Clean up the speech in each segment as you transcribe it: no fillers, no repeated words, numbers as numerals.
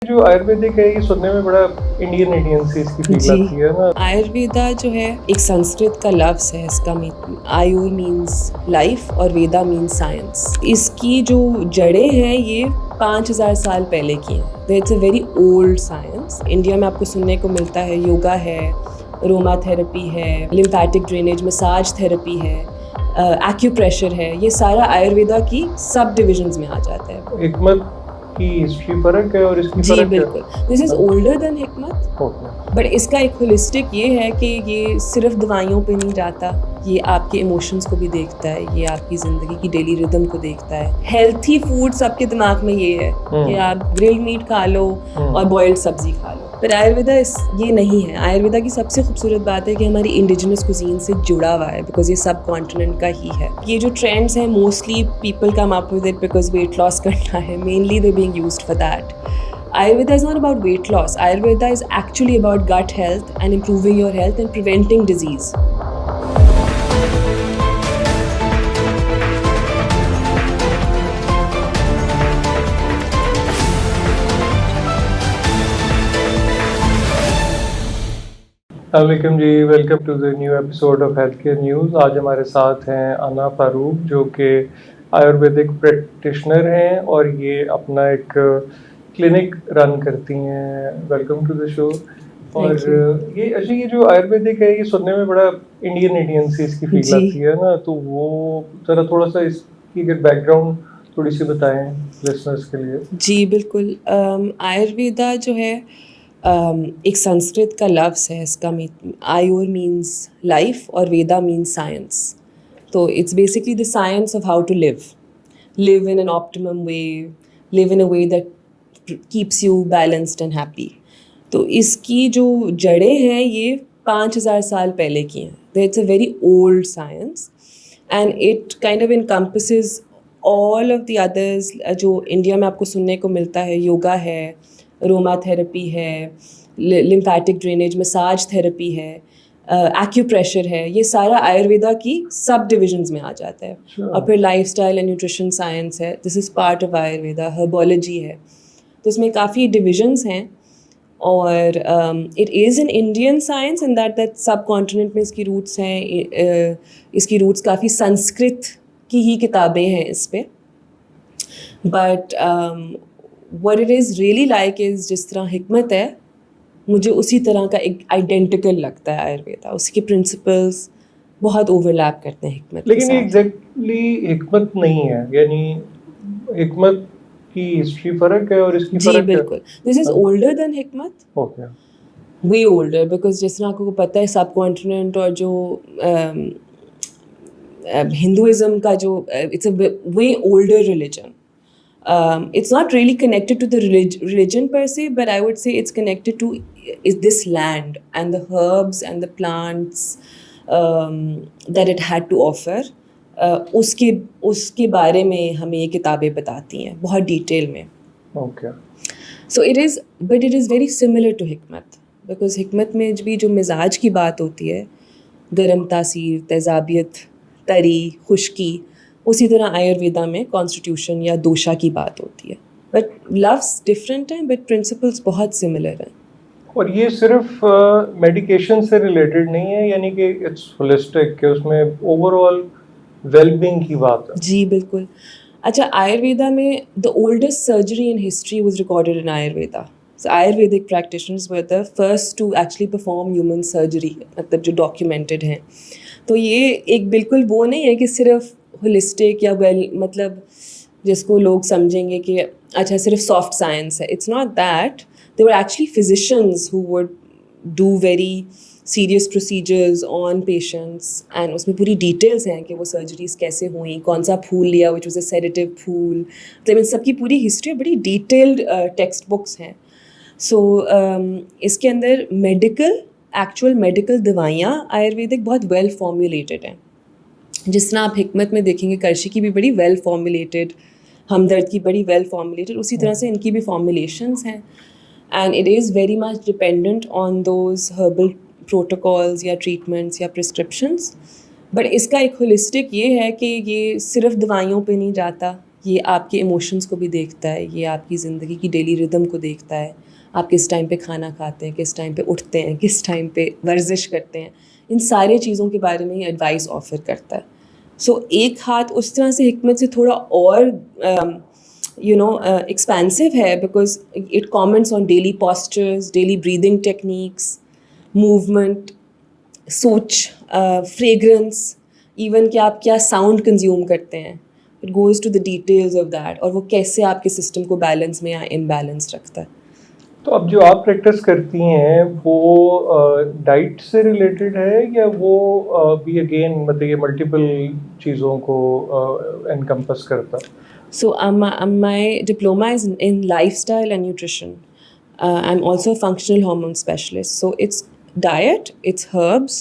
جو آیورویدک ہے یہ سننے میں بڑا انڈین سی اس کی فیل آتی ہے نا. آیورویدا جو ہے ایک سنسکرت کا لفظ ہے. اس کا آیور مینس لائف اور ویدا مینس سائنس. اس کی جو جڑیں ہیں یہ 5000 سال پہلے کی ہیں. It's a very old science. India میں آپ کو سننے کو ملتا ہے یوگا ہے, روما تھراپی ہے, لمفیٹک ڈرینیج مساج تھراپی ہے, ایکیوپریشر ہے. یہ سارا آیورویدا کی سب ڈویژنز میں آ جاتا ہے. حکمت کی ہسٹری فرق ہے اور اس کی جی فرق بالکل, دس از اولڈر دین حکمت. بٹ اس کا ایک ہولسٹک یہ ہے کہ یہ صرف دوائیوں پہ نہیں جاتا, یہ آپ کے ایموشنس کو بھی دیکھتا ہے, یہ آپ کی زندگی کی ڈیلی ردم کو دیکھتا ہے. ہیلتھی فوڈ سب کے دماغ میں یہ ہے کہ آپ گرل میٹ کھا لو اور بوائلڈ سبزی کھا لو. پر آیورویدا یہ نہیں ہے. آیورویدا کی سب سے خوبصورت بات ہے کہ ہماری انڈیجنس کوزین سے جڑا ہوا ہے, بیکاز یہ سب کانٹیننٹ کا ہی ہے. یہ جو ٹرینڈس ہیں mostly people come up with it because weight loss کرنا ہے, mainly they being used for that. Ayurveda is not about weight loss. Ayurveda is actually about gut health and improving your health and preventing disease. السلام علیکم جی, welcome to the new episode of health care news. آج ہمارے ساتھ ہیں انا فاروق جو کہ آیورویدک پریکٹیشنر ہیں اور یہ اپنا ایک کلینک رن کرتی ہیں. ویلکم ٹو دی شو. اور یہ جو آیورویدک ہے یہ سننے میں بڑا انڈین سی اس کی فیل آتی ہے نا, تو وہ ذرا تھوڑا سا اس کی بیک گراؤنڈ تھوڑی سی بتائیں لسنرس کے لیے. جی بالکل. آیورویدا جو ہے ایک سنسکرت کا لفظ ہے. اس کا آیور مینس لائف اور ویدا مینس سائنس. تو it's basically the science of how to live in an optimum way, live in a way that keeps you balanced and happy. تو اس کی جو جڑیں ہیں یہ 5000 سال پہلے کی ہیں. It's a very old science and it kind of encompasses all of the others. جو انڈیا میں آپ کو سننے کو ملتا ہے یوگا ہے, روما تھراپی ہے, لمفیٹک ڈرینیج مساج تھراپی ہے, ایکیوپریشر ہے. یہ سارا آیورویدا کی سب ڈویژنز میں آ جاتا ہے. اور پھر life style and nutrition science ہے, دس از پارٹ آف آیورویدا. ہربالوجی ہے, تو اس میں کافی ڈویژنز ہیں. اور it is an Indian science in that sub continent میں اس کی روٹس ہیں. اس کی روٹس کافی سنسکرت کی ہی کتابیں ہیں اس پہ. But what it is really like is جس طرح حکمت ہے مجھے اسی طرح کا ایک آئیڈینٹیکل لگتا ہے آیورویدا. اس کے پرنسپلس بہت اوور لیپ کرتے ہیں حکمت. لیکن ایگزیکٹلی حکمت نہیں ہے, یعنی حکمت کی ہسٹری فرق ہے اور اس کی فرق ہے. جی بالکل, دس از اولڈر دین حکمت. اوکے, وے اولڈر, بیکاز جس طرح آپ کو پتہ ہے سب کانٹیننٹ اور جو ہندوازم کا جو it's a way older religion. It's not really connected to the religion per se, but I would say it's connected to this land and the herbs and the plants that it had to offer. اس کے بارے میں ہمیں یہ کتابیں بتاتی ہیں بہت detail میں. okay. So it is very similar to حکمت, because حکمت میں بھی جو مزاج کی بات ہوتی ہے, گرم تاثیر, تیزابیت, تری, خشکی, اسی طرح آیورویدا میں کانسٹیٹیوشن یا دوشا کی بات ہوتی ہے. بٹ لفظ ڈفرینٹ ہیں بٹ پرنسپلس بہت سملر ہیں. اور یہ صرف میڈیکیشن سے ریلیٹڈ نہیں ہے, یعنی کہ اٹس ہولسٹک, کہ اس میں اوور آل ویل بینگ کی بات ہے. جی بالکل. اچھا, آیورویدا میں the oldest surgery in history was recorded in Ayurveda. Ayurvedic practitioners were the first to actually perform human surgery, مطلب جو ڈاکیومنٹڈ ہیں. تو یہ ایک بالکل وہ نہیں ہے کہ صرف ہولسٹک یا مطلب جس کو لوگ سمجھیں گے کہ اچھا صرف سافٹ سائنس ہے. It's not that. They were actually physicians who would do very serious procedures on patients, and اس میں پوری ڈیٹیلس ہیں کہ وہ سرجریز کیسے ہوئیں, کون سا پھول لیا وچ واز اے سیڈیٹیو پھول. مطلب ان سب کی پوری ہسٹری بڑی ڈیٹیلڈ ٹیکسٹ بکس ہیں. سو اس کے اندر ایکچوئل میڈیکل دوائیاں آیورویدک بہت ویل فارمولیٹڈ ہیں. جس طرح آپ حکمت میں دیکھیں گے کرشی کی بھی بڑی ویل فارمولیٹڈ, ہمدرد کی بڑی ویل فارمولیٹڈ, اسی طرح سے ان کی بھی فارمولیشنز ہیں. And it is very much dependent on those herbal protocols یا ٹریٹمنٹس یا پرسکرپشنس. بٹ اس کا ایک ہولسٹک یہ ہے کہ یہ صرف دوائیوں پہ نہیں جاتا, یہ آپ کے ایموشنس کو بھی دیکھتا ہے, یہ آپ کی زندگی کی ڈیلی ردم کو دیکھتا ہے, آپ کس ٹائم پہ کھانا کھاتے ہیں, کس ٹائم پہ اٹھتے ہیں, کس ٹائم پہ ورزش کرتے ہیں, ان سارے چیزوں کے بارے میں یہ ایڈوائس آفر کرتا ہے. سو ایک ہاتھ اس طرح سے حکمت سے تھوڑا اور ایکسپینسو ہے, because it comments on daily postures, daily breathing techniques, movement, سوچ, فریگرنس, ایون کہ آپ کیا ساؤنڈ کنزیوم کرتے ہیں. It goes to the details of that, اور وہ کیسے آپ کے سسٹم کو بیلنس میں یا امبیلنس رکھتا ہے. تو اب جو آپ پریکٹس کرتی ہیں وہ ڈائٹ سے ریلیٹڈ ہے یا وہ بھی اگین مطلب یہ ملٹیپل چیزوں کو انکمپس کرتا ہے؟ So my diploma is in lifestyle and nutrition. I'm also a functional hormone specialist. So it's diet, it's herbs,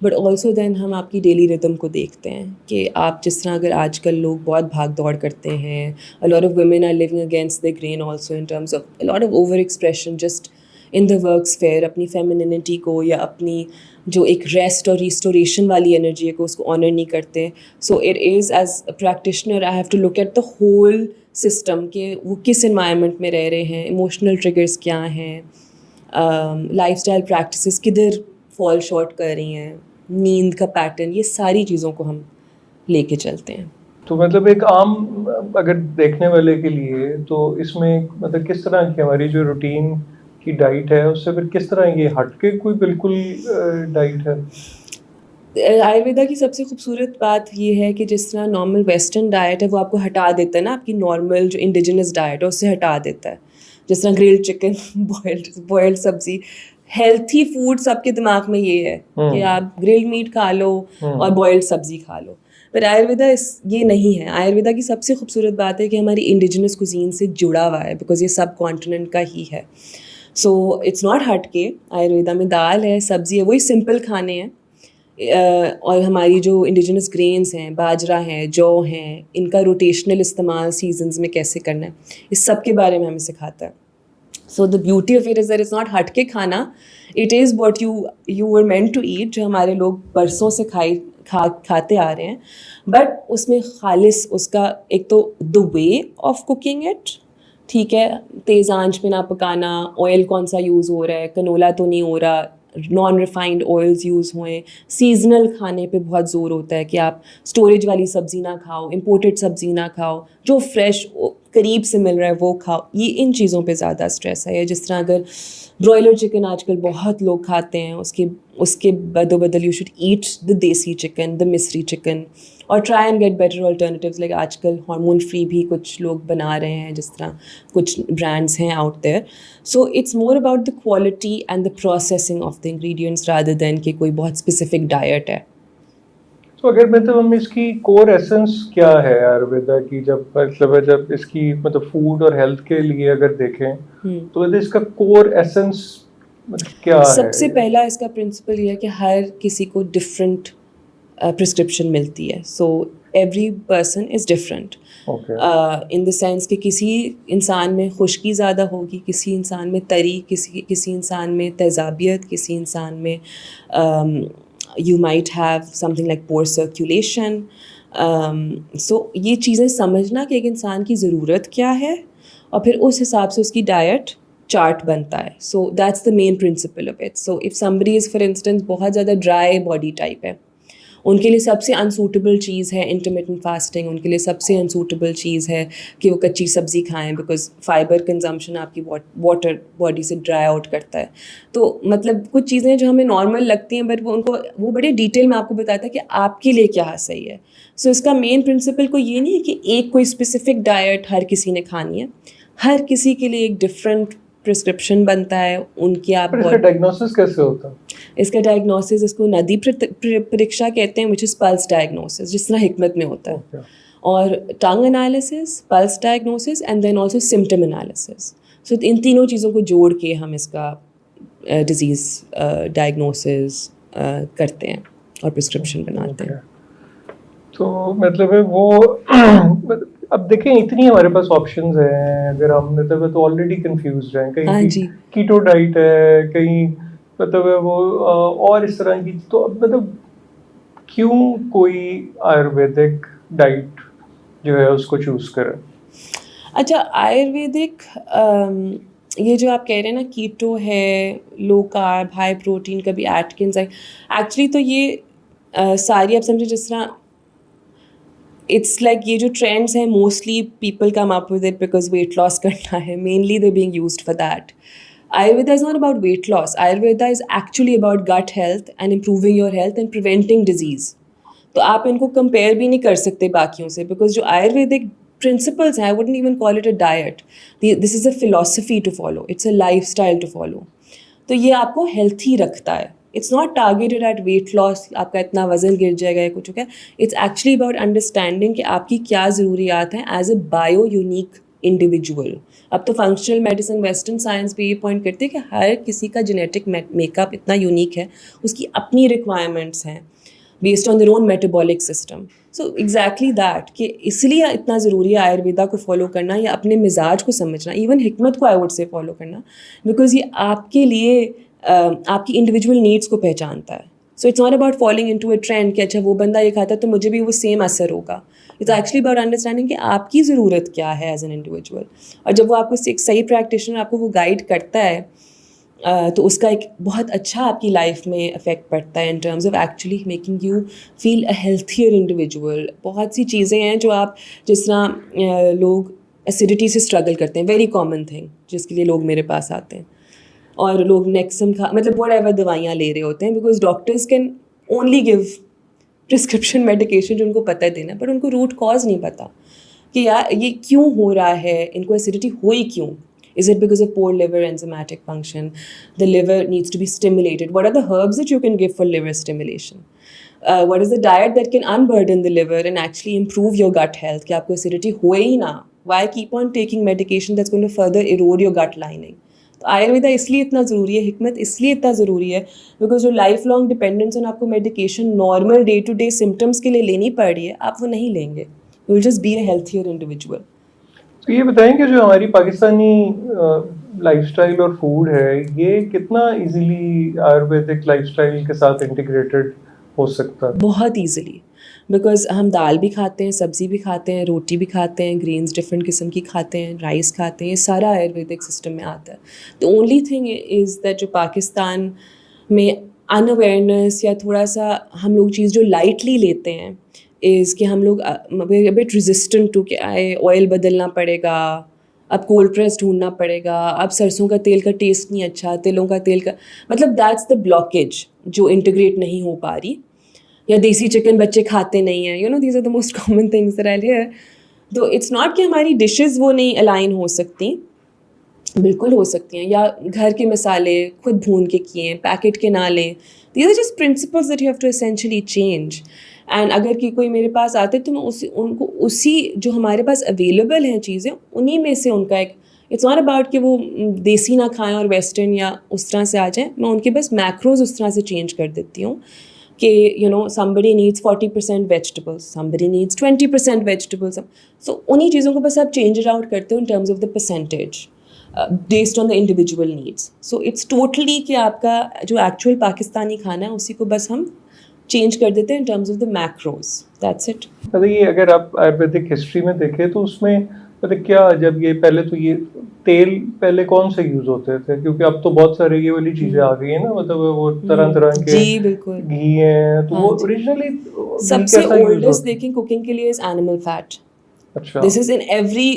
but also then ہم آپ کی ڈیلی ردم کو دیکھتے ہیں کہ آپ جس طرح اگر آج کل لوگ بہت بھاگ دوڑ کرتے ہیں, a lot of women are living against their grain also in terms of a lot of over expression just in the work sphere, اپنی فیمینینٹی کو یا اپنی جو ایک ریسٹ اور ریسٹوریشن والی انرجی ہے کو اس کو آنر نہیں کرتے. So it is as a practitioner I have to look at the whole system کہ وہ کس انوائرمنٹ میں رہ رہے ہیں, ایموشنل ٹریگرس کیا ہیں, لائف اسٹائل پریکٹسز کدھر فال شارٹ کر رہی ہیں, نیند کا پیٹرن, یہ ساری چیزوں کو ہم لے کے چلتے ہیں. تو مطلب ایک عام اگر دیکھنے والے کے لیے تو اس میں مطلب کس طرح کی ہماری جو روٹین کی ڈائٹ ہے اس سے پھر کس طرح یہ ہٹ کے کوئی بالکل ڈائٹ ہے؟ آیورویدا کی سب سے خوبصورت بات یہ ہے کہ جس طرح نارمل ویسٹرن ڈائٹ ہے وہ آپ کو ہٹا دیتا ہے نا, آپ کی نارمل جو انڈیجنس ڈائٹ ہے اس سے ہٹا دیتا ہے. جس طرح گرلڈ چکن, بوائلڈ سبزی, ہیلتھی فوڈ سب کے دماغ میں یہ ہے کہ آپ گرلڈ میٹ کھا لو اور بوائلڈ سبزی کھا لو. پر آیورویدا یہ نہیں ہے. آیورویدا کی سب سے خوبصورت بات ہے کہ ہماری انڈیجنس کوزین سے جڑا ہوا ہے, بیکاز یہ سب کانٹیننٹ کا ہی ہے. سو اٹس ناٹ ہٹ کے. آیورویدا میں دال ہے, سبزی ہے, وہی سمپل کھانے ہیں, اور ہماری جو انڈیجنس گرینس ہیں, باجرا ہیں, جو ہیں, ان کا روٹیشنل استعمال سیزنز میں کیسے کرنا ہے, اس سب کے بارے میں ہمیں سکھاتا ہے. So the beauty of it is that it's not what کے کھانا, it is what you were meant to eat, جو ہمارے لوگ برسوں سے کھاتے آ رہے ہیں. بٹ اس میں خالص اس کا ایک تو دا وے آف کوکنگ اٹ, ٹھیک ہے, تیز آنچ پہ نہ پکانا, آئل کون سا یوز ہو رہا ہے, کنولا تو نہیں ہو رہا, نان ریفائنڈ آئلز یوز ہوئیں, سیزنل کھانے پہ بہت زور ہوتا ہے کہ آپ اسٹوریج والی سبزی نہ کھاؤ, امپورٹڈ سبزی نہ کھاؤ, جو فریش قریب سے مل رہا ہے وہ کھاؤ. یہ ان چیزوں پہ زیادہ اسٹریس ہے. جس طرح اگر برائلر چکن آج کل بہت لوگ کھاتے ہیں, اس کے بدل یو شوڈ ایٹ دا دیسی چکن, دا مصری چکن, اور try and get better alternatives. Like آج کل ہارمون فری بھی کچھ لوگ بنا رہے ہیں, جس طرح کچھ برانڈس ہیں out there. So it's more about the quality and the processing of the ingredients rather than کہ کوئی بہت اسپیسیفک ڈائٹ ہے. تو اگر مطلب ہم اس کی کور ایسنس کیا ہے آیورویدا کی, جب اس کی مطلب فوڈ اور ہیلتھ کے لیے اگر دیکھیں تو اس کا کور ایسنس کیا ہے؟ سب سے پہلا اس کا پرنسپل یہ ہے کہ ہر کسی کو ڈفرینٹ پرسکرپشن ملتی ہے. So every person is different in the sense کہ کسی انسان میں خشکی زیادہ ہوگی, کسی انسان میں تری, کسی انسان میں تیزابیت, کسی انسان میں you might have something like poor circulation. So یہ چیزیں سمجھنا کہ ایک انسان کی ضرورت کیا ہے اور پھر اس حساب سے اس کی ڈائٹ چارٹ بنتا ہے. So that's the main principle of it. So if somebody is for instance بہت زیادہ ڈرائی باڈی ٹائپ ہے, ان کے لیے سب سے انسوٹیبل چیز ہے انٹرمیٹنٹ فاسٹنگ. ان کے لیے سب سے انسوٹیبل چیز ہے کہ وہ کچی سبزی کھائیں, بیکاز فائبر کنزمپشن آپ کی واٹر باڈی سے ڈرائی آؤٹ کرتا ہے. تو مطلب کچھ چیزیں جو ہمیں نارمل لگتی ہیں بٹ وہ بڑے ڈیٹیل میں آپ کو بتاتا ہے کہ آپ کے لیے کیا صحیح ہے. سو اس کا مین پرنسپل کوئی یہ نہیں ہے کہ ایک کوئی اسپیسیفک ڈائٹ ہر کسی نے کھانی ہے. ہر کسی کے لیے ایک ڈفرینٹ پرسکرپشن بنتا ہے. ان کی آپ اس کا ڈائگنوسس کیسے ہوتا ہے؟ اس کا ڈائگنوسس اس کو ندی پریکشا کہتے ہیں, وچ از پلس ڈائگنوسس, جس طرح حکمت میں ہوتا ہے. اور tongue analysis, plus diagnosis and then also symptom analysis. So ان تینوں چیزوں کو جوڑ کے ہم اس کا ڈیزیز ڈائگنوسس کرتے ہیں اور پرسکرپشن بناتے ہیں. تو مطلب وہ اب دیکھیں اتنی ہمارے پاس آپشنز ہیں, اگر ہم مطلب تو آلریڈی کنفیوزڈ ہیں, کہیں کیٹو ڈائٹ ہے, کہیں مطلب وہ اور اس طرح کی. تو اب مطلب کیوں کوئی آیورویدک ڈائٹ جو ہے اس کو چوز کرے؟ اچھا آیورویدک یہ جو آپ کہہ رہے ہیں نا کیٹو ہے, لو کارب, ہائی پروٹین, کبھی ایٹکنز ہے, ایکچولی تو یہ ساری آپ سمجھے جس طرح اٹس لائک یہ جو ٹرینڈس ہیں mostly people come up with it because weight loss کرنا ہے, mainly they being used for that. Ayurveda is not about weight loss. Ayurveda is actually about gut health and improving your health and preventing disease. تو آپ ان کو compare بھی نہیں کر سکتے باقیوں سے, بیکاز جو آیورویدک پرنسپلس ہیں, I wouldn't even call it a diet. This is a philosophy to follow. It's a lifestyle to follow. تو یہ آپ کو ہیلتھی رکھتا ہے. It's not targeted at weight loss, آپ کا اتنا وزن گر جائے گا یا کچھ ہوگا. اٹس ایکچولی اباؤٹ انڈرسٹینڈنگ کہ آپ کی کیا ضروریات ہیں as a bio unique individual. اب تو فنکشنل میڈیسن ویسٹرن سائنس بھی یہ پوائنٹ کرتے ہیں کہ ہر کسی کا جینیٹک میک اپ اتنا یونیک ہے, اس کی اپنی ریکوائرمنٹس ہیں based on their own metabolic system. So exactly that کہ اس لیے اتنا ضروری ہے آیورویدا کو فالو کرنا یا اپنے مزاج کو سمجھنا, ایون حکمت کو آئی ووڈ سے فالو کرنا, بیکاز یہ آپ کے لیے آپ کی انڈیویجول نیڈس کو پہچانتا ہے. So it's not about following into a trend کہ اچھا وہ بندہ یہ کھاتا ہے تو مجھے بھی وہ سیم اثر ہوگا. اٹس ایکچولی اباؤٹ انڈرسٹینڈنگ کہ آپ کی ضرورت کیا ہے ایز این انڈیویجول. اور جب وہ آپ کو ایک صحیح پریکٹیشنر آپ کو وہ گائڈ کرتا ہے تو اس کا ایک بہت اچھا آپ کی لائف میں افیکٹ پڑتا ہے in terms of actually making you feel a healthier individual. بہت سی چیزیں ہیں جو آپ جس طرح لوگ ایسیڈیٹی سے اسٹرگل کرتے ہیں, ویری کامن تھنگ جس کے لیے لوگ میرے پاس آتے ہیں, اور لوگ نیکسم مطلب وٹ ایور دوائیاں لے رہے ہوتے ہیں because doctors can only give prescription medication جو ان کو پتہ ہے دینا, بٹ ان کو روٹ کاز نہیں پتہ کہ یار یہ کیوں ہو رہا ہے, ان کو ایسیڈیٹی ہوئی کیوں. Is it because of poor liver enzymatic function? The liver needs to be stimulated. What are the herbs that you can give for liver stimulation? What is the diet that can unburden the liver and actually improve your gut health? کہ آپ کو acidity ہوئے ہی نہ. Why keep on taking medication that's going to further erode your gut lining? تو آیورویدا اس لیے اتنا ضروری ہے, حکمت اس لیے اتنا ضروری ہے بیکاز جو لائف لانگ ڈپینڈنس آن آپ کو medication normal day to day symptoms کے لیے لینی پڑ رہی ہے, آپ وہ نہیں لیں گے. You will just be a healthier individual. تو یہ بتائیں کہ جو ہماری پاکستانی لائف اسٹائل اور فوڈ ہے یہ کتنا ایزیلی آیورویدک لائف اسٹائل کے ساتھ انٹیگریٹڈ ہو سکتا ہے؟ بہت ایزیلی, بیکاز ہم دال بھی کھاتے ہیں, سبزی بھی کھاتے ہیں, روٹی بھی کھاتے ہیں, گرینز ڈفرینٹ قسم کی کھاتے ہیں, رائس کھاتے ہیں, یہ سارا آیورویدک سسٹم میں آتا ہے. The only thing is that جو پاکستان میں ان اویئرنیس یا تھوڑا سا ہم لوگ چیز جو لائٹلی لیتے ہیں از کہ ہم لوگ بٹ ریزسٹنٹ ٹو کہ آئل بدلنا پڑے گا, اب کولڈ پریس ڈھونڈنا پڑے گا, اب سرسوں کا تیل کا ٹیسٹ نہیں اچھا, تلوں کا تیل کا مطلب دیٹس دا بلاکیج جو انٹیگریٹ نہیں ہو پا رہی. یا دیسی چکن بچے کھاتے نہیں ہیں, you know these are the most common things that I hear. تو اٹس ناٹ کہ ہماری ڈشز وہ نہیں الائن ہو سکتی, بالکل ہو سکتی ہیں, یا گھر کے مسالے خود بھون کے کیے ہیں, پیکٹ کے نہ لیں. These are just principles that you have to essentially change. And اگر کہ کوئی میرے پاس آتے تو میں ان کو اسی جو ہمارے پاس اویلیبل ہیں چیزیں انہیں میں سے ان کا ایک, اٹس ناٹ اباؤٹ کہ وہ دیسی نہ کھائیں اور ویسٹرن یا اس طرح سے آ جائیں, میں ان کے بس میکروز اس طرح سے چینج کر دیتی ہوں کہ you know somebody needs 40% vegetables, somebody needs 20% vegetables. So انہیں چیزوں کو بس آپ چینج اٹ آؤٹ کرتے ہو in terms of the percentage based on the individual needs. So it's totally کہ آپ کا جو ایکچوئل پاکستانی کھانا ہے اسی کو بس ہم چینج کر دیتے ہیں ان terms of the macros. That's it. یہ اگر آپ آیورویدک ہسٹری میں دیکھیں تو اس میں مطلب کیا جب یہ پہلے تو یہ تیل پہلے کون سے یوز ہوتے تھے, کیونکہ اب تو بہت سارے یہ والی چیزیں آ گئی ہیں نا, مطلب وہ طرح طرح کے جی بالکل گھی ہیں, تو وہ اوریجنلی سب سے اولڈسٹ دیکھیں کوکنگ کے لیے از اینیمل فیٹ. اچھا دس از ان ایوری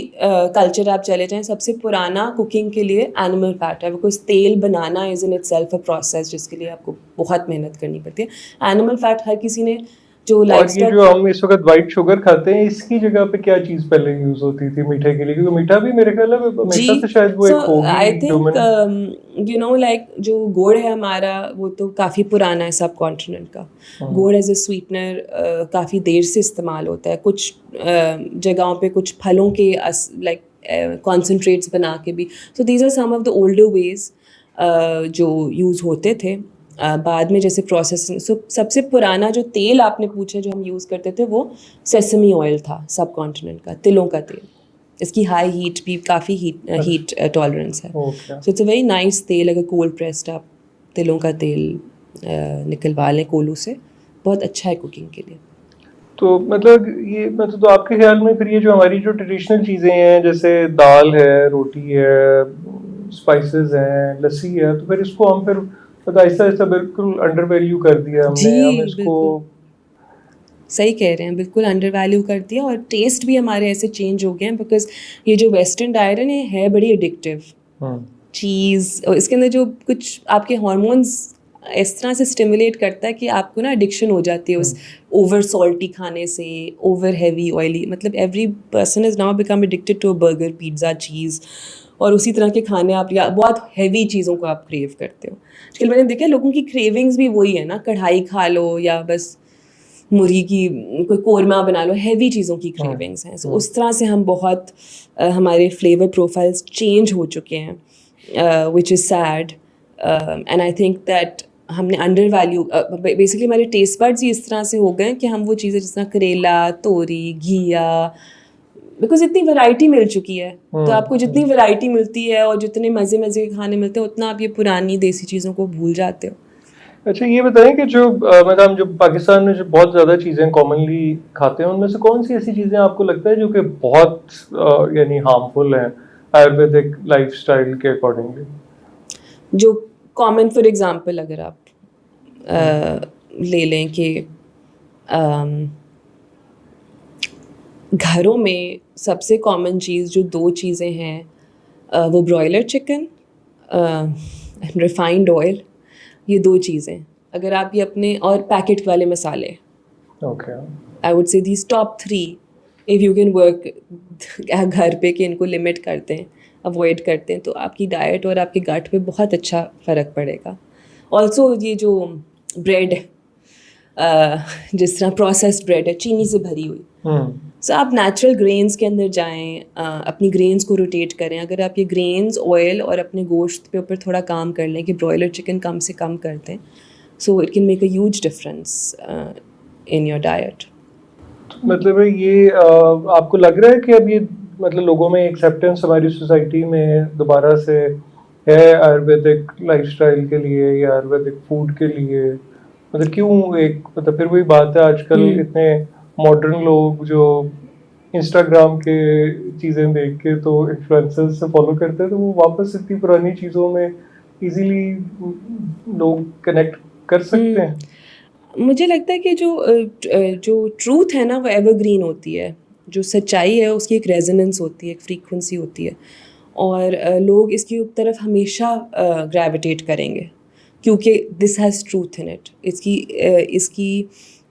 کلچر آپ چلے جائیں, سب سے پرانا کوکنگ کے لیے اینیمل فیٹ ہے, بیکاز تیل بنانا is in itself a process جس کے لیے آپ کو بہت محنت کرنی پڑتی ہے. اینیمل فیٹ ہر کسی نے جو لائف اور یہ جو ہم اس وقت وائٹ شوگر کھاتے ہیں اس کی جگہ پہ کیا چیز پہلے یوز ہوتی تھی میٹھے کے لیے, کیونکہ میٹھا بھی میرے خیال ہے میٹھا سے شاید وہ ایک آئی ہوگی تھنک یو نو لائک جو گڑ ہے ہمارا وہ تو کافی پرانا ہے سب کانٹیننٹ کا. گڑ ایز اے سویٹنر کافی دیر سے استعمال ہوتا ہے, کچھ جگہوں پہ کچھ پھلوں کے لائک کانسنٹریٹس بنا کے بھی. So these are some of the older ways جو یوز ہوتے تھے. بعد میں جیسے پروسیسنگ, سب سے پرانا جو تیل آپ نے پوچھا جو ہم یوز کرتے تھے وہ سیسمی آئل تھا سب کانٹیننٹ کا, تلوں کا تیل. اس کی ہائی ہیٹ بھی کافی ہیٹ ٹالرنس ہے. So it's a very nice تیل. اگر کولڈ پریسڈ آپ تلوں کا تیل نکلوا لیں کولو سے, بہت اچھا ہے کوکنگ کے لیے. تو مطلب یہ مطلب تو آپ کے خیال میں پھر یہ جو ہماری جو ٹریڈیشنل چیزیں ہیں جیسے دال ہے, روٹی ہے, اسپائسیز ہیں, لسی ہے, تو پھر اس کو ہم پھر مطلب آہستہ آہستہ بالکل انڈر ویلیو کر دیا ہم نے, ہم جی اس کو. بالکل صحیح کہہ رہے ہیں, بالکل انڈر ویلیو کر دیا, اور ٹیسٹ بھی ہمارے ایسے چینج ہو گئے ہیں بیکاز یہ جو ویسٹرن ڈائٹ ہے بڑی ایڈکٹیو. چیز اور اس کے اندر جو کچھ آپ کے ہارمونز اس طرح سے اسٹیمولیٹ کرتا ہے کہ آپ کو نا ایڈکشن ہو جاتی ہے اس اوور سالٹی کھانے سے, اوور ہیوی آئلی. مطلب every person is now become addicted to burger, pizza, cheese, اور اسی طرح کے کھانے آپ یا بہت ہیوی چیزوں کو آپ کریو کرتے ہو. آج کل میں نے دیکھا لوگوں کی کریونگز بھی وہی ہے نا, کڑھائی کھا لو یا بس مرغی کی کوئی قورمہ بنا لو, ہیوی چیزوں کی کریونگس ہیں. سو اس طرح سے ہم بہت ہمارے فلیور پروفائلس چینج ہو چکے ہیں, which is said. And I think that ہم نے انڈر ویلیو بیسکلی ہمارے ٹیسٹ بڈز ہی اس طرح سے ہو گئے ہیں کہ ہم وہ چیزیں جس طرح کریلا, توری, گھیا, بیکاز اتنی ورائٹی مل چکی ہے, تو آپ کو جتنی ورائٹی ملتی ہے اور جتنے مزے مزے کے کھانے ملتے ہیں اتنا آپ یہ پرانی دیسی چیزوں کو بھول جاتے ہو. اچھا یہ بتائیں کہ جو مطلب جو پاکستان میں جو بہت زیادہ چیزیں کامنلی کھاتے ہیں ان میں سے کون سی ایسی چیزیں آپ کو لگتا ہے جو کہ بہت یعنی ہارمفل ہیں آیورویدک لائف اسٹائل کے اکارڈنگلی؟ جو کامن فار ایگزامپل اگر آپ لے لیں کہ گھروں میں سب سے کامن چیز جو 2 چیزیں ہیں وہ برائلر چکن, ریفائنڈ آئل, یہ 2 چیزیں. اگر آپ یہ اپنے اور پیکٹ والے مسالے, اوکے, آئی وڈ سے these top 3 if you can work گھر پہ کہ ان کو لمٹ کرتے ہیں, اوائڈ کرتے ہیں, تو آپ کی ڈائٹ اور آپ کے گٹ پہ بہت اچھا فرق پڑے گا. آلسو یہ جو بریڈ جس طرح پروسیسڈ بریڈ ہے چینی سے بھری ہوئی, سو آپ نیچرل گرینس کے اندر جائیں, اپنی گرینس کو روٹیٹ کریں. اگر آپ یہ گرینس, آئل اور اپنے گوشت پہ اوپر تھوڑا کام کر لیں کہ برائلر چکن کم سے کم کر دیں, so it can make a huge difference in your diet. مطلب یہ آپ کو لگ رہا ہے کہ اب یہ مطلب لوگوں میں ایکسیپٹینس ہماری سوسائٹی میں دوبارہ سے ہے آیورویدک لائف اسٹائل کے لیے یا آیورویدک فوڈ کے لیے؟ مطلب کیوں ایک مطلب پھر وہی بات ہے, آج کل اتنے ماڈرن لوگ جو انسٹاگرام کے چیزیں دیکھ کے تو انفلوئنسر سے فالو کرتے ہیں, تو وہ واپس اتنی پرانی چیزوں میں ایزیلی لوگ کنیکٹ کر سکتے ہیں. مجھے لگتا ہے کہ جو ٹروتھ ہے نا وہ ایور گرین ہوتی ہے, جو سچائی ہے اس کی ایک ریزوننس ہوتی ہے, ایک فریکوینسی ہوتی ہے, اور لوگ اس کی طرف ہمیشہ گریویٹیٹ کریں گے کیونکہ this has truth in it. اس کی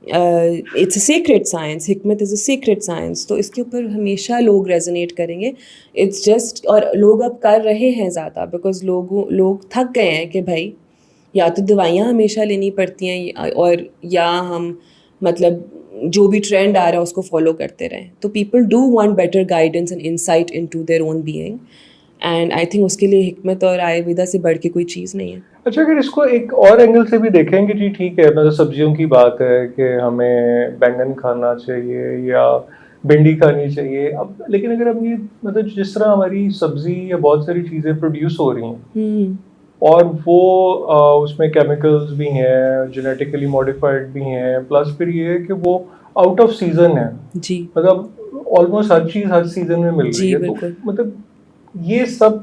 اٹس اے سیکریٹ سائنس, حکمت از اے سیکریٹ سائنس, تو اس کے اوپر ہمیشہ لوگ ریزونیٹ کریں گے. اٹس جسٹ, اور لوگ اب کر رہے ہیں زیادہ بیکاز لوگ تھک گئے ہیں کہ بھائی یا تو دوائیاں ہمیشہ لینی پڑتی ہیں اور یا ہم مطلب جو بھی ٹرینڈ آ رہا ہے اس کو فالو کرتے رہیں. تو people do want better guidance and insight into their own being, and I think اس کے لیے حکمت اور آیورویدا سے بڑھ کے کوئی چیز نہیں ہے. اچھا اگر اس کو ایک اور اینگل سے بھی دیکھیں گے, جی ٹھیک ہے مطلب سبزیوں کی بات ہے کہ ہمیں بینگن کھانا چاہیے یا بھنڈی کھانی چاہیے, اب لیکن اگر ہم یہ مطلب جس طرح ہماری سبزی یا بہت ساری چیزیں پروڈیوس ہو رہی ہیں اور وہ اس میں کیمیکلز بھی ہیں, جینیٹیکلی ماڈیفائڈ بھی ہیں, پلس پھر یہ ہے کہ وہ آؤٹ آف سیزن ہے, جی مطلب آلموسٹ ہر چیز ہر سیزن میں مل رہی جی ہے, تو بالکل. مطلب یہ سب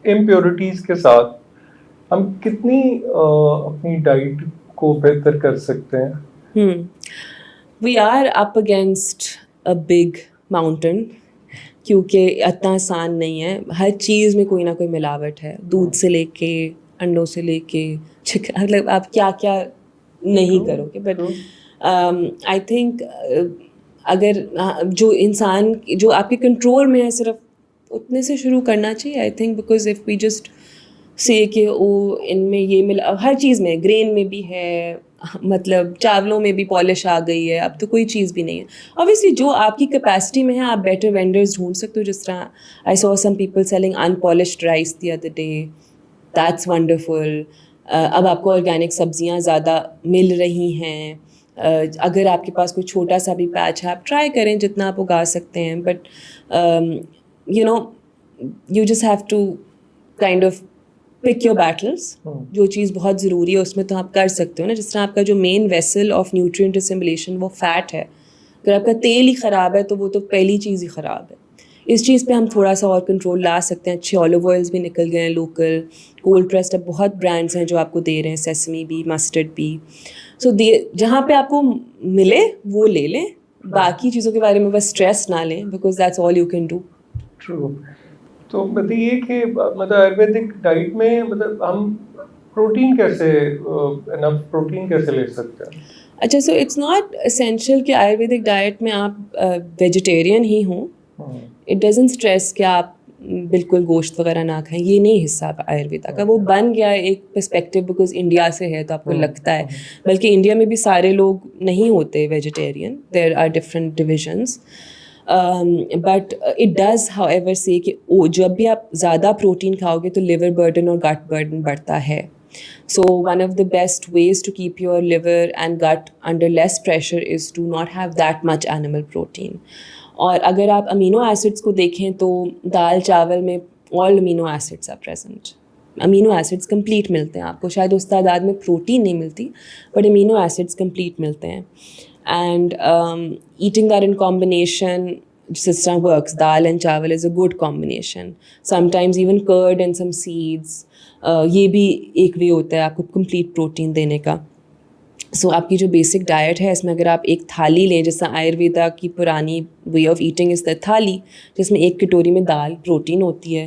امپیورٹیز کے ساتھ ہم کتنی اپنی ڈائٹ کو بہتر کر سکتے ہیں؟ We are up against a big mountain کیونکہ اتنا آسان نہیں ہے. ہر چیز میں کوئی نہ کوئی ملاوٹ ہے, دودھ سے لے کے انڈوں سے لے کے چکن, مطلب آپ کیا کیا نہیں کرو گے. بٹ آئی تھنک اگر جو انسان جو آپ کے کنٹرول میں ہے صرف اتنے سے شروع کرنا چاہیے. I think because if we just say کہ او ان میں یہ ملا, ہر چیز میں گرین میں بھی ہے, مطلب چاولوں میں بھی پالش آ گئی ہے, اب تو کوئی چیز بھی نہیں ہے. اوبیسلی جو آپ کی کیپیسٹی میں ہے آپ بیٹر وینڈرز ڈھونڈ سکتے ہو, جس طرح I saw some people selling unpolished rice the other day, that's wonderful. اب آپ کو آرگینک سبزیاں زیادہ مل رہی ہیں. اگر آپ کے پاس کوئی چھوٹا سا بھی پیچ ہے آپ ٹرائی کریں جتنا آپ اگا سکتے ہیں, but you know you just have to kind of pick your battles. جو چیز بہت ضروری ہے اس میں تو آپ کر سکتے ہو نا, جس طرح آپ کا جو مین ویسل آف نیوٹرینٹ اسیمولیشن وہ فیٹ ہے, اگر آپ کا تیل ہی خراب ہے تو وہ تو پہلی چیز ہی خراب ہے. اس چیز پہ ہم تھوڑا سا اور کنٹرول لا سکتے ہیں. اچھے آلیو آئلس بھی نکل گئے ہیں لوکل, کولڈ پریسڈ, اب بہت برانڈس ہیں جو آپ کو دے رہے ہیں, سیسمی بھی, مسٹرڈ بھی. سو جہاں پہ آپ کو ملے وہ لے لیں, باقی چیزوں کے بارے میں بس اسٹریس نہ لیں, because that's all you can do. True. تو مطلب یہ کہ مطلب آیورویدک ڈائٹ میں مطلب ہم پروٹین کیسے انف پروٹین کیسے لے سکتے ہیں؟ اچھا, سو اٹس ناٹ اسینشیل کہ آیورویدک ڈائٹ میں آپ ویجیٹیرین ہی ہوں. اٹ ڈزنٹ اسٹریس کہ آپ بالکل گوشت وغیرہ نہ کھائیں, یہ نہیں حصہ آیورویدا کا. وہ بن گیا ایک پرسپیکٹیو بیکاز انڈیا سے ہے تو آپ کو لگتا ہے, بلکہ انڈیا میں بھی سارے لوگ نہیں ہوتے vegetarian, there are different divisions. But it does however say کہ جب بھی آپ زیادہ پروٹین کھاؤ گے تو لیور برڈن اور گٹ برڈن بڑھتا ہے. So one of the best ways to keep your liver and gut under less pressure is to not have that much animal protein. اور اگر آپ امینو ایسڈس کو دیکھیں تو دال چاول میں all amino acids are present. Amino acids complete ملتے ہیں آپ کو, شاید اس تعداد میں پروٹین نہیں ملتی بٹ امینو ایسڈس کمپلیٹ ملتے ہیں. And eating that in combination جس طرح works, dal and chawal is a good combination. Sometimes even curd and some seeds, یہ بھی ایک وے ہوتا ہے آپ کو کمپلیٹ پروٹین دینے کا. سو آپ کی جو بیسک ڈائٹ ہے اس میں اگر آپ ایک تھالی لیں, جیسا آیورویدا کی پرانی وے آف ایٹنگ از دا تھالی, جس میں ایک کٹوری میں دال پروٹین ہوتی ہے.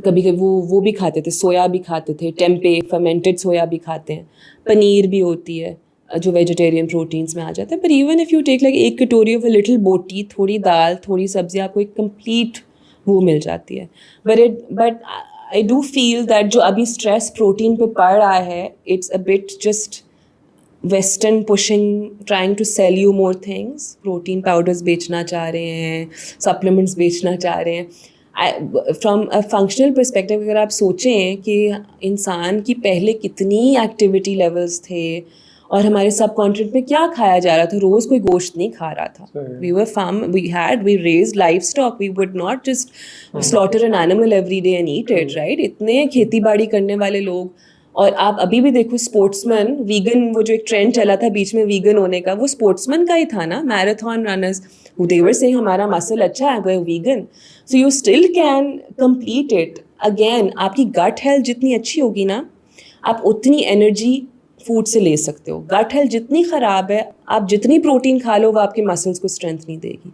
کبھی کبھی وہ بھی کھاتے تھے, سویا بھی کھاتے تھے, ٹیمپے فرمنٹڈ سویا بھی کھاتے ہیں, پنیر بھی ہوتی ہے جو ویجیٹیرین پروٹینس میں آ جاتا ہے. پر even if you take like ایک کٹوری آف اے لٹل بوٹی, تھوڑی دال تھوڑی سبزی, آپ کو ایک کمپلیٹ وہ مل جاتی ہے. But I do feel that جو ابھی اسٹریس پروٹین پہ پڑ رہا ہے, it's a bit just western pushing, trying to sell you more things. Protein powders بیچنا چاہ رہے ہیں, سپلیمنٹس بیچنا چاہ رہے ہیں. فرام اے فنکشنل پرسپیکٹیو اگر آپ سوچیں کہ انسان کی پہلے کتنی ایکٹیویٹی لیولس تھے اور ہمارے سب کانٹیننٹ میں کیا کھایا جا رہا تھا, روز کوئی گوشت نہیں کھا رہا تھا. we raised livestock, we would not just slaughter an animal every day and eat it, right? اتنے کھیتی باڑی کرنے والے لوگ. اور آپ ابھی بھی دیکھو اسپورٹس مین, ویگن, وہ جو ایک ٹرینڈ چلا تھا بیچ میں ویگن ہونے کا, وہ اسپورٹس مین کا ہی تھا نا. Marathon runners, they were saying ہمارا مسل اچھا ہے, وہ vegan. So you still can complete it. Again آپ کی گٹ ہیلتھ جتنی اچھی ہوگی نا, آپ اتنی انرجی فوڈ سے لے سکتے ہو. گٹ ہیلتھ جتنی خراب ہے, آپ جتنی پروٹین کھا لو وہ آپ کے مسلس کو اسٹرینتھ نہیں دے گی.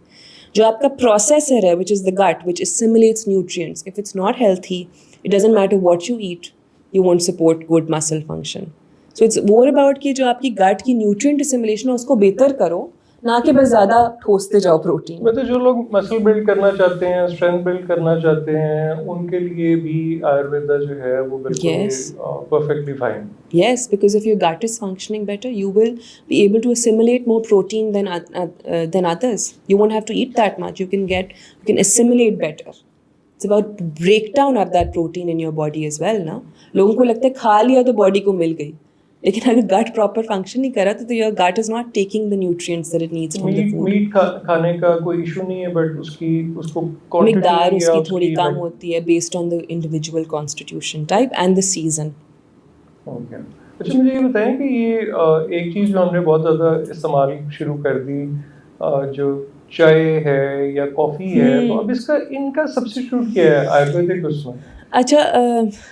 جو آپ کا پروسیسر ہے وچ از دا گٹ وچ assimilates nutrients, if it's not healthy, it doesn't matter what you eat, you won't support good muscle function. So it's more about کہ جو آپ کی گٹ کی نیوٹرینٹ اسیمولیشن ہے اس کو بہتر کرو, نہ کہ بس زیادہ ٹھوستے جاؤ پروٹین. مطلب جو لوگ مسل بلڈ کرنا چاہتے ہیں, اسٹرینتھ بلڈ کرنا چاہتے ہیں, ان کے لیے بھی آیورویدا جو ہے وہ بالکل perfectly fine. Yes, because if your gut is functioning better, you will be able to assimilate more protein than others. You won't have to eat that much. You can assimilate better. It's about breakdown of that protein in your body as well. Na لوگوں کو لگتا ہے کھا لیا تو body کو مل گئی, لیکن اگر گٹ پراپر فنکشن نہیں کر رہا تو your gut is not taking the nutrients that it needs from the food. Meat کھانے کا کوئی ایشو نہیں ہے, بٹ اس کو مقدار اس کی تھوڑی کم ہوتی ہے based on the individual constitution type and the season. Okay. اچھا مجھے یہ بتائیں کہ یہ ایک چیز جو ہم نے بہت زیادہ استعمال شروع کر دی, جو چائے ہے یا کافی ہے, تو اب اس کا ان کا سبسٹیٹیوٹ کیا ہے آیورویدک اس میں؟ اچھا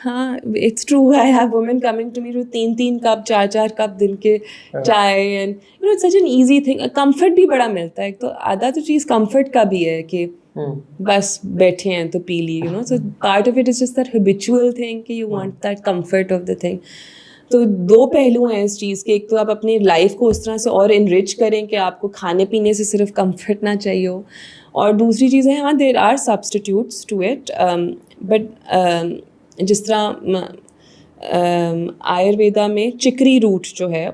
ہاں, it's true, I have woman coming to me جو 3 کپ 4 کپ دن کے چائے, and you know it's such an easy thing. Comfort بھی بڑا ملتا ہے. ایک تو آدھا تو چیز کمفرٹ کا بھی ہے کہ بس بیٹھے ہیں تو پی لی, you know. So part of it is just that habitual thing کہ you want that comfort of the thing. تو 2 پہلو ہیں اس چیز کے. ایک تو آپ اپنی لائف کو اس طرح سے اور انرچ کریں کہ آپ کو کھانے پینے سے صرف کمفرٹ نہ چاہیے ہو, اور دوسری چیز ہے ہاں there are substitutes to it, but جس طرح آیورویدا میں چکری روٹ جو ہے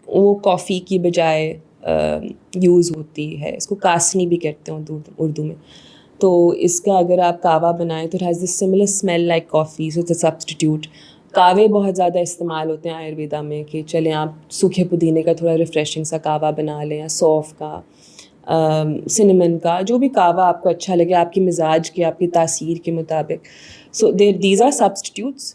وہ کافی کی بجائے یوز ہوتی ہے. اس کو کاسنی بھی کہتے ہیں اردو میں. تو اس کا اگر آپ کہوہ بنائیں تو it has this similar smell like coffee, so it's a substitute. کہوے بہت زیادہ استعمال ہوتے ہیں آیورویدا میں کہ چلیں آپ سوکھے پودینے کا تھوڑا ریفریشنگ سا کہوہ بنا لیں, یا سونف کا, سنمن کا, جو بھی کہوہ آپ کو اچھا لگے آپ کے مزاج کے, آپ کی تاثیر کے مطابق. So these are substitutes.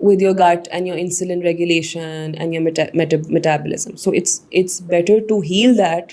with your gut and your insulin regulation and your metabolism. So it's better to heal that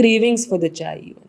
cravings for the chai even.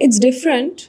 It's different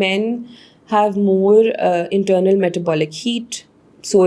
men have more internal metabolic heat. So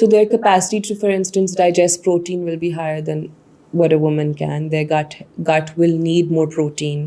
So their capacity to, for instance, digest protein will be higher than what a woman can. Their gut will need more protein.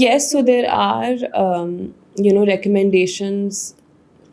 Yes, so there are recommendations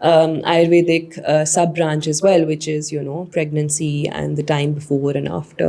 Ayurvedic sub-branch as well, which is, pregnancy and the time before and after.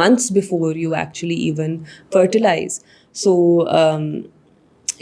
months before you actually even fertilize. So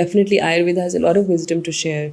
definitely Ayurveda has a lot of wisdom to share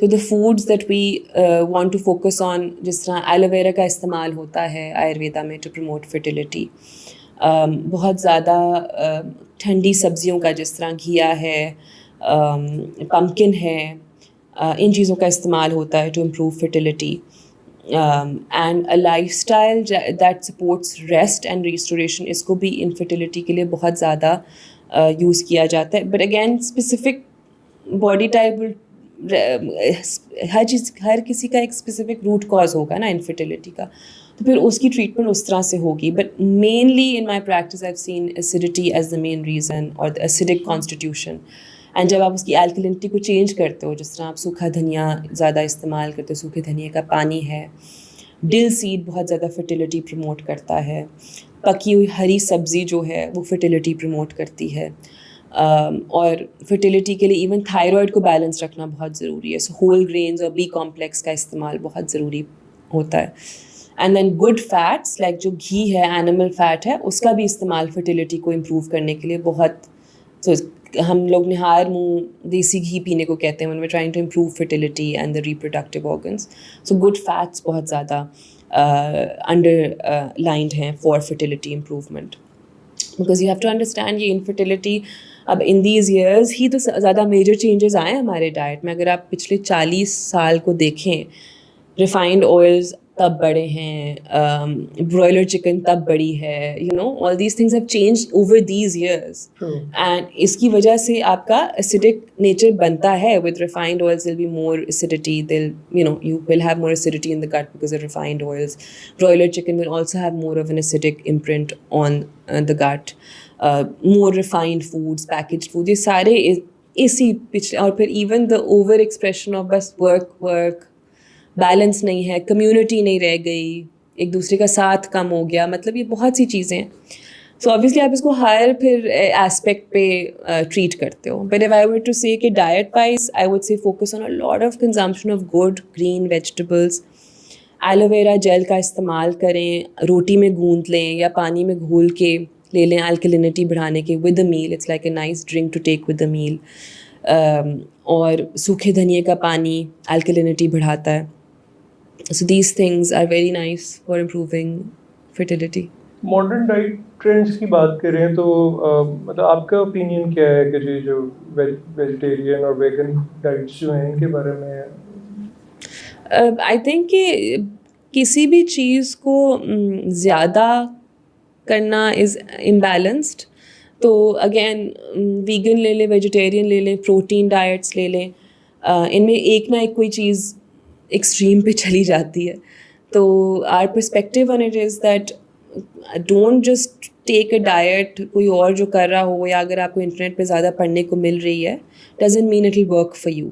تو the foods that we want to focus on, جس طرح aloe vera کا استعمال ہوتا ہے آیورویدا میں to promote fertility. بہت زیادہ ٹھنڈی سبزیوں کا جس طرح گھیا ہے, پمکن ہے, ان چیزوں کا استعمال ہوتا ہے to improve fertility. And a lifestyle that supports rest and restoration, اس کو بھی انفرٹیلیٹی کے لیے بہت زیادہ یوز کیا جاتا ہے. But again specific body type, ہر کسی کا ایک اسپیسیفک روٹ کاز ہوگا نا انفرٹیلیٹی کا, تو پھر اس کی ٹریٹمنٹ اس طرح سے ہوگی. But mainly in my practice I have seen acidity as the main reason, اور دا ایسیڈک کانسٹیٹیوشن. اینڈ جب آپ اس کی الکلینٹی کو چینج کرتے ہو, جس طرح آپ سوکھا دھنیا زیادہ استعمال کرتے ہو, سوکھے دھنیا کا پانی ہے, ڈل سیڈ بہت زیادہ فرٹیلیٹی پروموٹ کرتا ہے, پکی ہوئی ہری سبزی جو ہے وہ فرٹیلیٹی پروموٹ کرتی ہے, اور فرٹیلیٹی کے لیے ایون تھائرائڈ کو بیلنس رکھنا بہت ضروری ہے. سو ہول گرینز اور بی کمپلیکس کا استعمال بہت ضروری ہوتا ہے. And then good fats like جو گھی ہے, اینیمل فیٹ ہے, اس کا بھی استعمال فرٹیلیٹی کو امپروو کرنے کے لیے بہت. سو ہم لوگ نہار منہ دیسی گھی پینے کو کہتے ہیں when we're trying to improve fertility and the reproductive organs. So good fats بہت زیادہ underlined ہیں for fertility improvement, because you have to understand یہ infertility اب in these years ہی تو زیادہ میجر چینجز آئے ہیں ہمارے ڈائٹ میں. اگر آپ پچھلے 40 سال کو دیکھیں, ریفائنڈ آئلز تب بڑے ہیں, برائلر چکن تب بڑی ہے, you know all these things have changed over these years. And اس کی وجہ سے آپ کا ایسیڈک نیچر بنتا ہے. With refined oils will be more acidity, till you will have more acidity in the gut because of refined oils. Broiler chicken will also have more of an acidic imprint on the gut. More refined foods, packaged food, یہ سارے اسی پچھلے. اور پھر even the over expression of بس work balance نہیں ہے, community نہیں رہ گئی, ایک دوسرے کا ساتھ کم ہو گیا, مطلب یہ بہت سی چیزیں ہیں. سو آبویسلی آپ اس کو ہر پھر ایسپیکٹ پہ ٹریٹ کرتے ہو. But if I were to say کہ diet wise I would say focus on a lot of consumption of good green vegetables. Aloe vera gel کا استعمال کریں, روٹی میں گوندھ لیں یا پانی میں گھول کے لے لیں الکلینٹی بڑھانے کے with a meal. It's like a nice drink to take with a meal. اور سوکھے دھنیے کا پانی الکلینٹی بڑھاتا ہے. So these things are very nice for improving fertility. Modern diet trends کی بات کریں تو مطلب آپ کا اوپینین کیا ہے کہ جی جو ویجیٹیرین اور ویگن ڈائٹس جو ہیں ان کے بارے میں؟ آئی تھنک کہ کسی بھی چیز کو زیادہ کرنا از امبیلنسڈ. تو اگین ویگن لے لیں, ویجیٹیرین لے لیں, پروٹین ڈائٹس لے لیں, ان میں ایک نہ ایک کوئی چیز ایکسٹریم پہ چلی جاتی ہے. تو our perspective on it is that don't just take a diet کوئی اور جو کر رہا ہو, یا اگر آپ کو انٹرنیٹ پہ زیادہ پڑھنے کو مل رہی ہے doesn't mean it will work for you.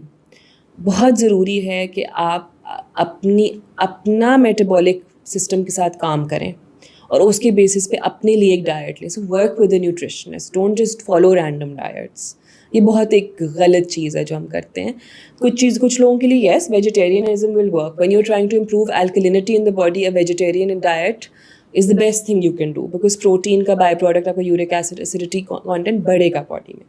بہت ضروری ہے کہ آپ اپنا میٹابولک سسٹم کے ساتھ کام کریں اور اس کے بیسس پہ اپنے لیے ایک ڈائٹ لیں. So work with a nutritionist, don't just follow random ڈائٹس. یہ بہت ایک غلط چیز ہے جو ہم کرتے ہیں. کچھ لوگوں کے لیے yes vegetarianism will work when you are trying to improve alkalinity in the body. A vegetarian diet is the best thing you can do because protein کا بائی پروڈکٹ آپ کا یورک ایسڈ ایسیڈیٹی کانٹینٹ بڑھے گا body میں.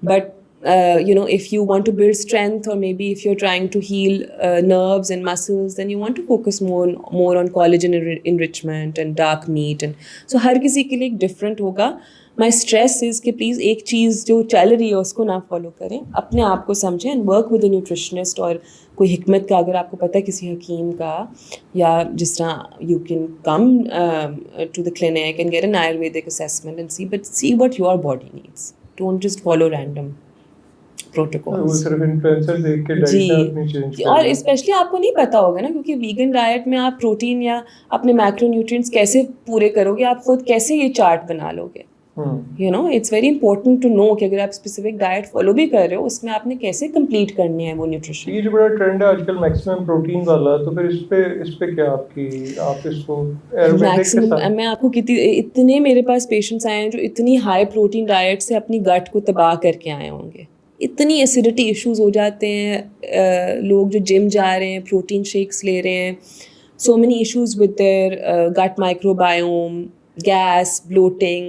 But if you want to build strength, or maybe if you're trying to heal nerves and muscles, then you want to focus more on collagen enrichment and dark meat. And so ہر کسی کے لیے ایک different ہوگا. My stress is کہ please ایک چیز جو چل رہی ہے اس کو نہ فالو کریں, اپنے آپ کو سمجھیں and work with a nutritionist. اور کوئی حکمت کا اگر آپ کو پتہ ہے کسی حکیم کا, یا جس طرح you can come to the clinic and get an Ayurvedic assessment and see what your body needs. Don't just follow random protocols. جی, اور اسپیشلی آپ کو نہیں پتا ہوگا نا, کیونکہ ویگن ڈائٹ میں آپ پروٹین یا اپنے میکرو نیوٹرینٹس کیسے پورے کرو گے, آپ خود کیسے یہ چارٹ بنا لو گے. You know it's very important to know کہ اگر آپ اسپیسیفک ڈائٹ فالو بھی کر رہے ہو اس میں آپ نے کیسے کمپلیٹ کرنی ہے وہ نیوٹریشن. یہ جو بڑا ٹرینڈ ہے آج کل میکسیمم پروٹین والا, تو پھر اس پہ کیا آپ اس کو میں آپ کو اتنے میرے پاس پیشنٹس آئے ہیں جو اتنی ہائی پروٹین ڈائٹ سے اپنی گٹ کو تباہ کر کے آئے ہوں گے. اتنی ایسیڈیٹی ایشوز ہو جاتے ہیں, لوگ جو جم جا رہے ہیں پروٹین شیکس لے رہے ہیں, so many issues with their gut microbiome بایوم, gas, bloating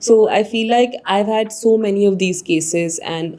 So I feel like I've had so many of these cases and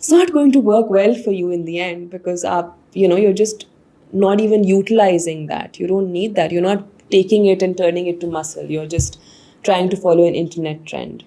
it's not going to work well for you in the end because you're just not even utilizing that. You don't need that. You're not taking it and turning it to muscle. You're just trying to follow an internet trend.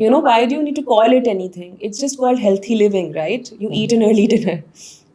You know, why do you need to call it anything? It's just called healthy living, right? You eat an early dinner.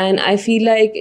And I feel like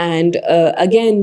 And again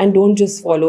and don't just follow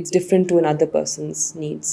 it's different to another person's needs.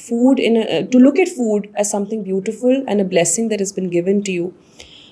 food to look at food as something beautiful and a blessing that has been given to you.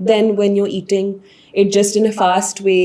then when you're eating it just in a fast way,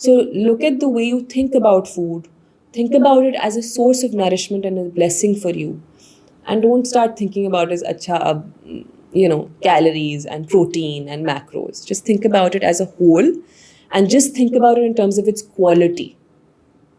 So look at the way you think about food. Think about it as a source of nourishment and a blessing for you. And don't start thinking about it as acha calories and protein and macros. Just think about it as a whole, and just think about it in terms of its quality.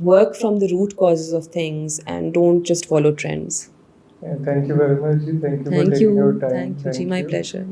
work from the root causes of things, and don't just follow trends. Thank you very much. Thank you for taking your time. Thank you. My pleasure.